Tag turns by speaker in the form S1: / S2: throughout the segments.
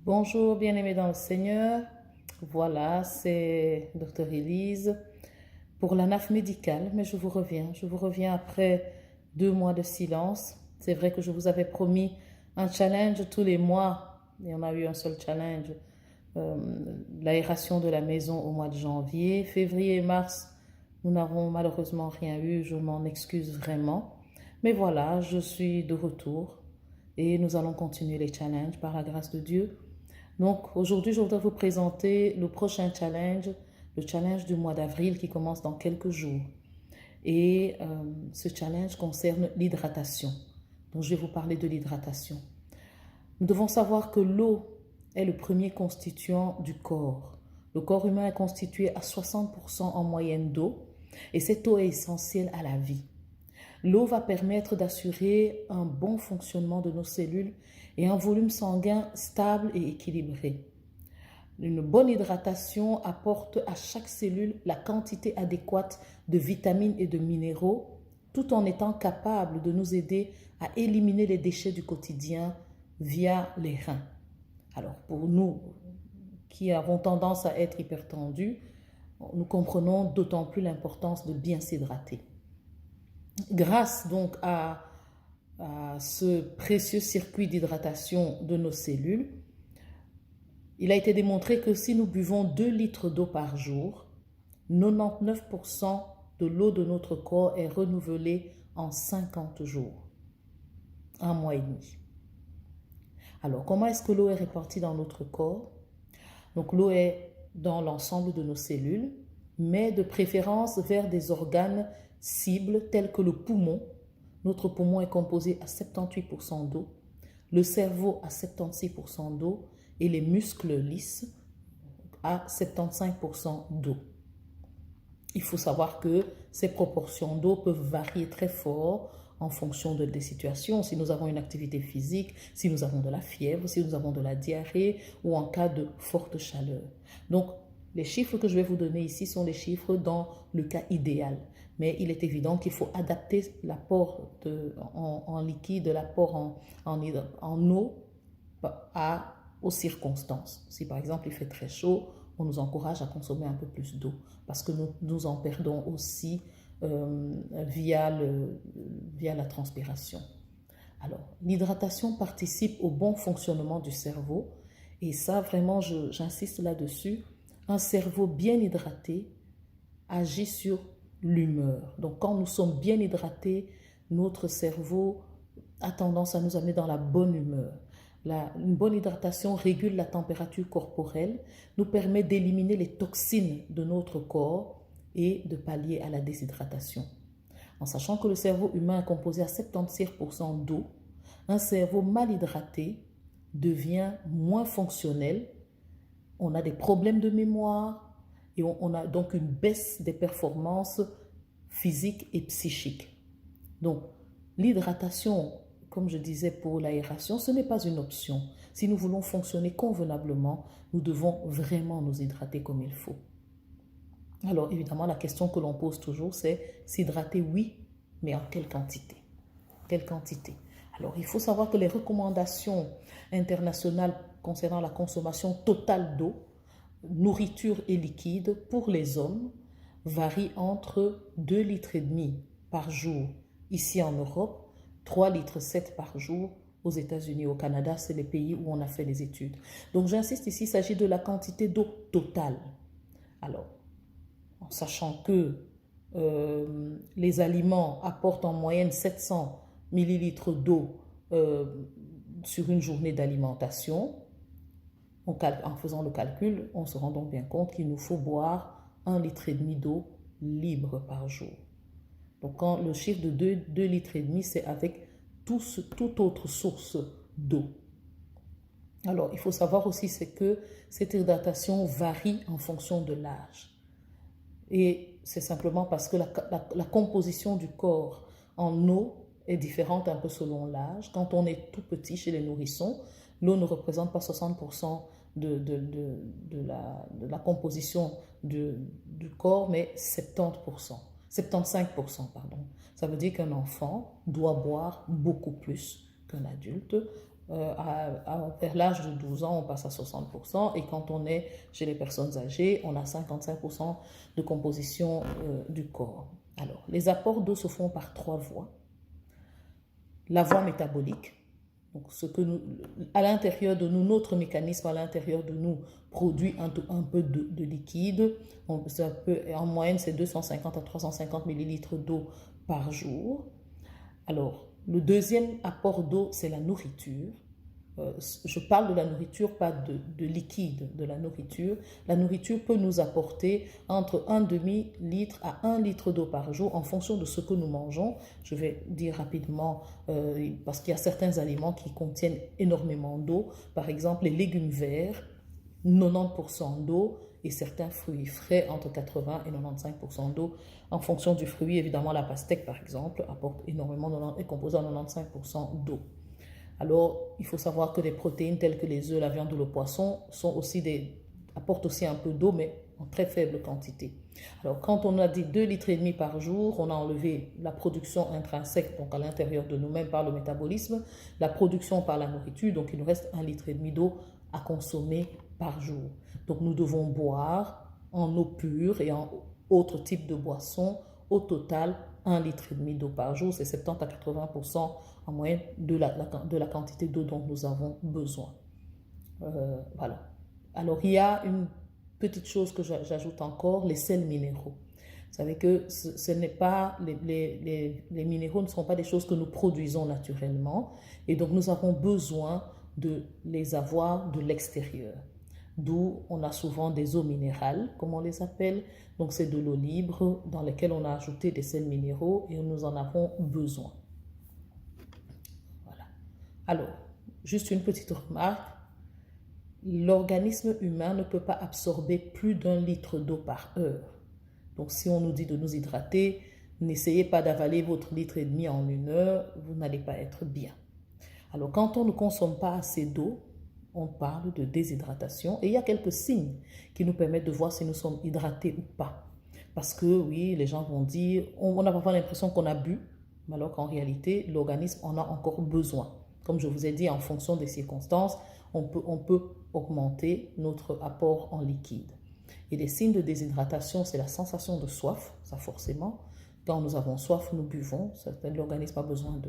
S1: Bonjour, bien-aimés dans le Seigneur. Voilà, c'est Dr Elise pour la NAF médicale, mais je vous reviens. Je vous reviens après 2 mois de silence. C'est vrai que je vous avais promis un challenge tous les mois, et on a eu un seul challenge, euh, l'aération de la maison au mois de janvier. Février et mars, nous n'avons malheureusement rien eu, je m'en excuse vraiment. Mais voilà, je suis de retour et nous allons continuer les challenges par la grâce de Dieu. Donc aujourd'hui, je voudrais vous présenter le prochain challenge, le challenge du mois d'avril qui commence dans quelques jours. Et ce challenge concerne l'hydratation. Donc je vais vous parler de l'hydratation. Nous devons savoir que l'eau est le premier constituant du corps. Le corps humain est constitué à 60% en moyenne d'eau et cette eau est essentielle à la vie. L'eau va permettre d'assurer un bon fonctionnement de nos cellules et un volume sanguin stable et équilibré. Une bonne hydratation apporte à chaque cellule la quantité adéquate de vitamines et de minéraux, tout en étant capable de nous aider à éliminer les déchets du quotidien via les reins. Alors pour nous qui avons tendance à être hypertendus, nous comprenons d'autant plus l'importance de bien s'hydrater. Grâce donc à ce précieux circuit d'hydratation de nos cellules, il a été démontré que si nous buvons 2 litres d'eau par jour, 99% de l'eau de notre corps est renouvelée en 50 jours, 1 mois et demi. Alors, comment est-ce que l'eau est répartie dans notre corps? Donc, l'eau est dans l'ensemble de nos cellules, mais de préférence vers des organes cibles tels que le poumon. Notre poumon est composé à 78% d'eau, le cerveau à 76% d'eau et les muscles lisses à 75% d'eau. Il faut savoir que ces proportions d'eau peuvent varier très fort en fonction des situations. Si nous avons une activité physique, si nous avons de la fièvre, si nous avons de la diarrhée ou en cas de forte chaleur. Donc, les chiffres que je vais vous donner ici sont les chiffres dans le cas idéal. Mais il est évident qu'il faut adapter l'apport en liquide, l'apport en eau aux circonstances. Si par exemple il fait très chaud, on nous encourage à consommer un peu plus d'eau parce que nous en perdons aussi via la transpiration. Alors, l'hydratation participe au bon fonctionnement du cerveau et ça vraiment j'insiste là-dessus. Un cerveau bien hydraté agit sur l'humeur. Donc quand nous sommes bien hydratés, notre cerveau a tendance à nous amener dans la bonne humeur. Une bonne hydratation régule la température corporelle, nous permet d'éliminer les toxines de notre corps et de pallier à la déshydratation. En sachant que le cerveau humain est composé à 76% d'eau, un cerveau mal hydraté devient moins fonctionnel, on a des problèmes de mémoire et on a donc une baisse des performances physiques et psychiques. Donc, l'hydratation, comme je disais pour l'aération, ce n'est pas une option. Si nous voulons fonctionner convenablement, nous devons vraiment nous hydrater comme il faut. Alors évidemment, la question que l'on pose toujours, c'est s'hydrater, oui, mais en quelle quantité? Quelle quantité? Alors il faut savoir que les recommandations internationales concernant la consommation totale d'eau, nourriture et liquide pour les hommes varient entre 2,5 litres par jour ici en Europe, 3,7 litres par jour aux États-Unis. Au Canada, c'est les pays où on a fait les études. Donc j'insiste ici, il s'agit de la quantité d'eau totale. Alors, en sachant que les aliments apportent en moyenne 700 millilitres d'eau sur une journée d'alimentation, en faisant le calcul, on se rend donc bien compte qu'il nous faut boire 1,5 litre d'eau libre par jour. Donc quand le chiffre de 2,5 litres, c'est avec toute autre source d'eau. Alors il faut savoir aussi c'est que cette hydratation varie en fonction de l'âge. Et c'est simplement parce que la composition du corps en eau est différente un peu selon l'âge. Quand on est tout petit chez les nourrissons, l'eau ne représente pas 60% de la composition du corps, mais 70%, 75%, pardon. Ça veut dire qu'un enfant doit boire beaucoup plus qu'un adulte vers l'âge de 12 ans, on passe à 60%, et quand on est chez les personnes âgées, on a 55% de composition du corps. Alors, les apports d'eau se font par 3 voies. La voie métabolique, donc ce que nous, à l'intérieur de nous, notre mécanisme à l'intérieur de nous produit un peu de liquide. En moyenne, c'est 250 à 350 millilitres d'eau par jour. Alors, le deuxième apport d'eau, c'est la nourriture. Je parle de la nourriture, pas de liquide, de la nourriture. La nourriture peut nous apporter entre un demi-litre à 1 litre d'eau par jour en fonction de ce que nous mangeons. Je vais dire rapidement, parce qu'il y a certains aliments qui contiennent énormément d'eau. Par exemple, les légumes verts, 90% d'eau, et certains fruits frais entre 80 et 95% d'eau. En fonction du fruit, évidemment, la pastèque, par exemple, apporte énormément, est composée à 95% d'eau. Alors, il faut savoir que les protéines telles que les œufs, la viande ou le poisson apportent aussi un peu d'eau, mais en très faible quantité. Alors, quand on a dit 2,5 litres par jour, on a enlevé la production intrinsèque, donc à l'intérieur de nous-mêmes par le métabolisme, la production par la nourriture, donc il nous reste 1,5 litre d'eau à consommer par jour. Donc, nous devons boire en eau pure et en autres types de boissons, au total 1,5 litre d'eau par jour, c'est 70 à 80% en moyenne de la quantité d'eau dont nous avons besoin. Voilà. Alors, il y a une petite chose que j'ajoute encore, les sels minéraux. Vous savez que ce n'est pas, les minéraux ne sont pas des choses que nous produisons naturellement, et donc nous avons besoin de les avoir de l'extérieur. D'où on a souvent des eaux minérales, comme on les appelle. Donc c'est de l'eau libre dans laquelle on a ajouté des sels minéraux et nous en avons besoin. Voilà. Alors, juste une petite remarque. L'organisme humain ne peut pas absorber plus d'1 litre d'eau par heure. Donc si on nous dit de nous hydrater, n'essayez pas d'avaler votre litre et demi en 1 heure, vous n'allez pas être bien. Alors quand on ne consomme pas assez d'eau, on parle de déshydratation et il y a quelques signes qui nous permettent de voir si nous sommes hydratés ou pas. Parce que oui, les gens vont dire, on a parfois l'impression qu'on a bu, mais alors qu'en réalité, l'organisme en a encore besoin. Comme je vous ai dit, en fonction des circonstances, on peut augmenter notre apport en liquide. Et les signes de déshydratation, c'est la sensation de soif, ça forcément. Quand nous avons soif, nous buvons, l'organisme a besoin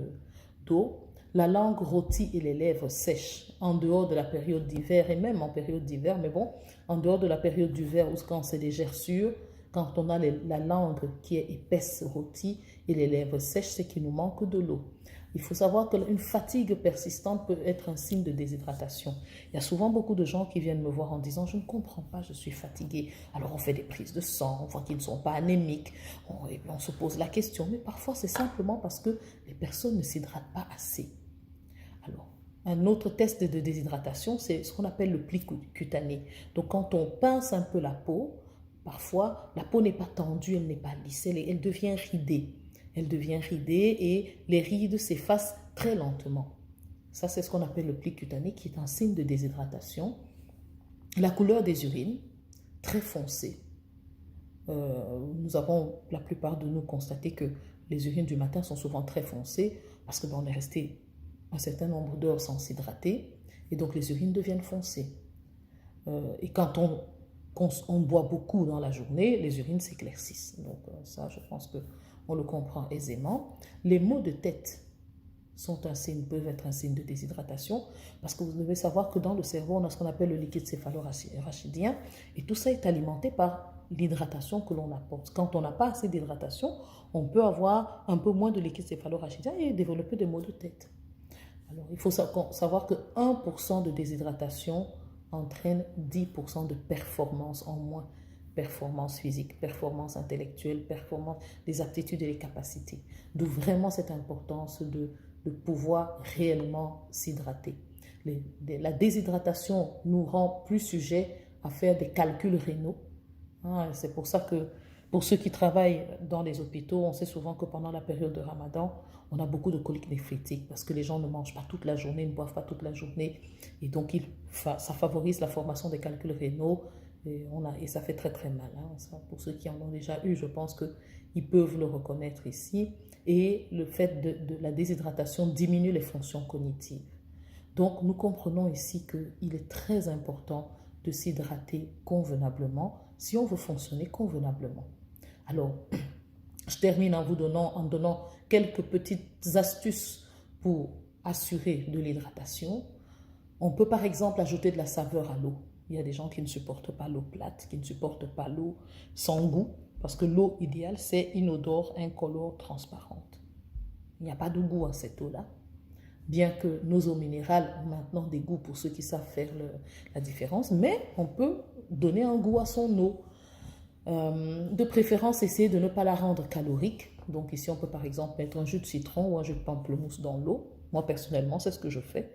S1: d'eau. La langue rôtie et les lèvres sèches en dehors de la période d'hiver et même en période d'hiver, mais bon, en dehors de la période d'hiver où quand c'est des gerçures, quand on a la langue qui est épaisse, rôtie et les lèvres sèches, c'est qu'il nous manque de l'eau. Il faut savoir qu'une fatigue persistante peut être un signe de déshydratation. Il y a souvent beaucoup de gens qui viennent me voir en disant « je ne comprends pas, je suis fatigué ». Alors on fait des prises de sang, on voit qu'ils ne sont pas anémiques, on se pose la question, mais parfois c'est simplement parce que les personnes ne s'hydratent pas assez. Alors, un autre test de déshydratation, c'est ce qu'on appelle le pli cutané. Donc quand on pince un peu la peau, parfois la peau n'est pas tendue, elle n'est pas lisse, elle devient ridée. Elle devient ridée et les rides s'effacent très lentement. Ça, c'est ce qu'on appelle le pli cutané, qui est un signe de déshydratation. La couleur des urines, très foncée. Nous avons, la plupart de nous, constaté que les urines du matin sont souvent très foncées parce qu'on est resté un certain nombre d'heures sans s'hydrater et donc les urines deviennent foncées. Et quand on boit beaucoup dans la journée, les urines s'éclaircissent. Donc ça, je pense qu'on le comprend aisément. Les maux de tête peuvent être un signe de déshydratation parce que vous devez savoir que dans le cerveau, on a ce qu'on appelle le liquide céphalo-rachidien et tout ça est alimenté par l'hydratation que l'on apporte. Quand on n'a pas assez d'hydratation, on peut avoir un peu moins de liquide céphalo-rachidien et développer des maux de tête. Alors, il faut savoir que 1% de déshydratation entraîne 10% de performance en moins. Performance physique, performance intellectuelle, performance des aptitudes et des capacités. D'où vraiment cette importance de pouvoir réellement s'hydrater. La déshydratation nous rend plus sujets à faire des calculs rénaux. C'est pour ça que pour ceux qui travaillent dans les hôpitaux, on sait souvent que pendant la période de Ramadan, on a beaucoup de coliques néphrétiques parce que les gens ne mangent pas toute la journée, ne boivent pas toute la journée. Et donc, ça favorise la formation des calculs rénaux et ça fait très très mal. Ça, pour ceux qui en ont déjà eu, je pense qu'ils peuvent le reconnaître ici. Et le fait de la déshydratation diminue les fonctions cognitives. Donc, nous comprenons ici qu'il est très important de s'hydrater convenablement si on veut fonctionner convenablement. Alors, je termine en donnant quelques petites astuces pour assurer de l'hydratation. On peut par exemple ajouter de la saveur à l'eau. Il y a des gens qui ne supportent pas l'eau plate, qui ne supportent pas l'eau sans goût, parce que l'eau idéale, c'est inodore, incolore, transparente. Il n'y a pas de goût à cette eau-là. Bien que nos eaux minérales ont maintenant des goûts pour ceux qui savent faire la différence, mais on peut donner un goût à son eau. De préférence, essayer de ne pas la rendre calorique. Donc ici, on peut par exemple mettre un jus de citron ou un jus de pamplemousse dans l'eau. Moi, personnellement, c'est ce que je fais.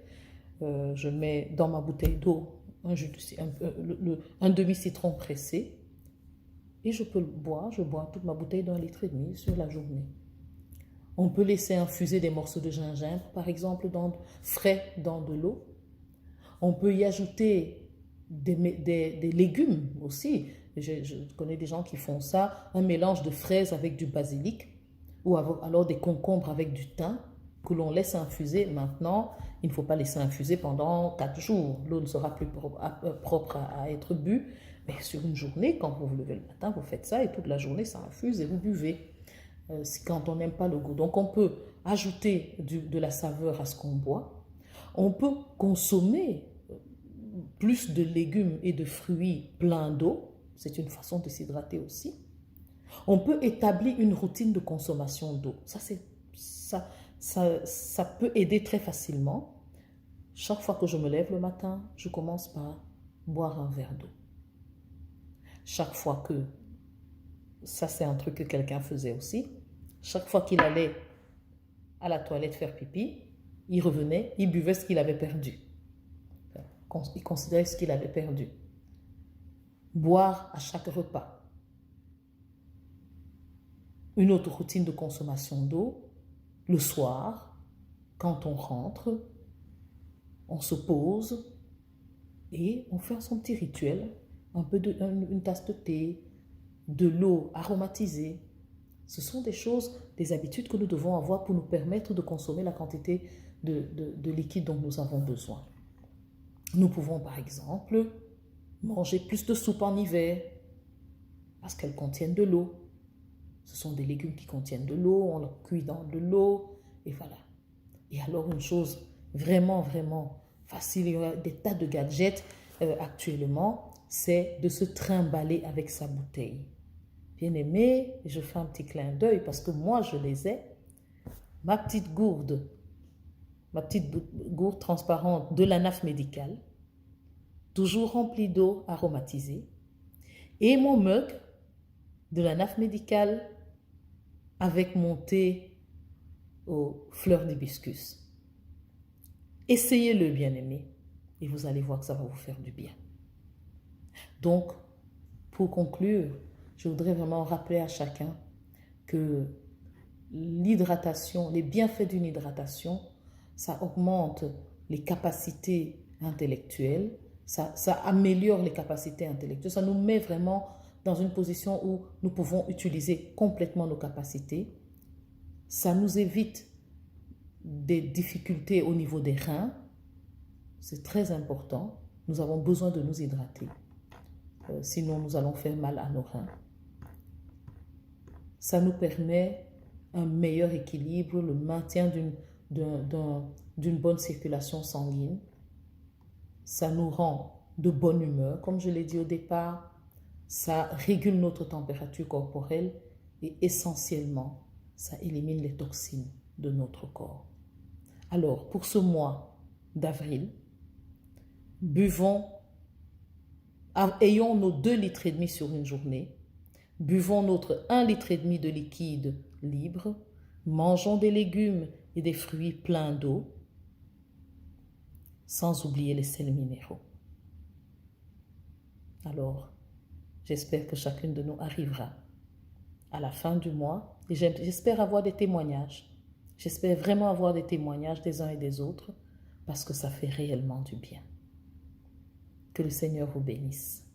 S1: Je mets dans ma bouteille d'eau un demi-citron pressé et je peux le boire. Je bois toute ma bouteille d'1,5 litre sur la journée. On peut laisser infuser des morceaux de gingembre, par exemple, frais dans de l'eau. On peut y ajouter des légumes aussi. Je connais des gens qui font ça, un mélange de fraises avec du basilic ou alors des concombres avec du thym que l'on laisse infuser. Maintenant, il ne faut pas laisser infuser pendant 4 jours. L'eau ne sera plus propre à être bue. Mais sur une journée, quand vous vous levez le matin, vous faites ça et toute la journée, ça infuse et vous buvez. Quand on n'aime pas le goût. Donc, on peut ajouter de la saveur à ce qu'on boit. On peut consommer plus de légumes et de fruits pleins d'eau. C'est une façon de s'hydrater aussi. On peut établir une routine de consommation d'eau. Ça peut aider très facilement. Chaque fois que je me lève le matin, je commence par boire un verre d'eau. Chaque fois que, ça c'est un truc que quelqu'un faisait aussi, chaque fois qu'il allait à la toilette faire pipi, il revenait, il buvait ce qu'il avait perdu. Il considérait ce qu'il avait perdu. Boire à chaque repas. Une autre routine de consommation d'eau, le soir, quand on rentre, on se pose et on fait son petit rituel, une tasse de thé, de l'eau aromatisée. Ce sont des choses, des habitudes que nous devons avoir pour nous permettre de consommer la quantité de liquide dont nous avons besoin. Nous pouvons par exemple manger plus de soupe en hiver parce qu'elles contiennent de l'eau. Ce sont des légumes qui contiennent de l'eau, on les cuit dans de l'eau et voilà. Et alors une chose vraiment, vraiment facile, il y a des tas de gadgets actuellement, c'est de se trimballer avec sa bouteille. Bien aimé, je fais un petit clin d'œil parce que moi je les ai. Ma petite gourde transparente de la NAF médicale, toujours remplie d'eau aromatisée, et mon mug de la NAF médicale avec mon thé aux fleurs d'hibiscus. Essayez-le, bien aimé, et vous allez voir que ça va vous faire du bien. Donc, pour conclure, je voudrais vraiment rappeler à chacun que l'hydratation, les bienfaits d'une hydratation, ça augmente les capacités intellectuelles, ça améliore les capacités intellectuelles, ça nous met vraiment dans une position où nous pouvons utiliser complètement nos capacités. Ça nous évite des difficultés au niveau des reins. C'est très important. Nous avons besoin de nous hydrater. Sinon, nous allons faire mal à nos reins. Ça nous permet un meilleur équilibre, le maintien d'une bonne circulation sanguine. Ça nous rend de bonne humeur, comme je l'ai dit au départ. Ça régule notre température corporelle et essentiellement, ça élimine les toxines de notre corps. Alors, pour ce mois d'avril, ayons nos 2,5 litres sur une journée, buvons notre 1,5 litre de liquide libre, mangeons des légumes et des fruits pleins d'eau, sans oublier les sels minéraux. Alors, j'espère que chacune de nous arrivera à la fin du mois et j'espère avoir des témoignages. J'espère vraiment avoir des témoignages des uns et des autres parce que ça fait réellement du bien. Que le Seigneur vous bénisse.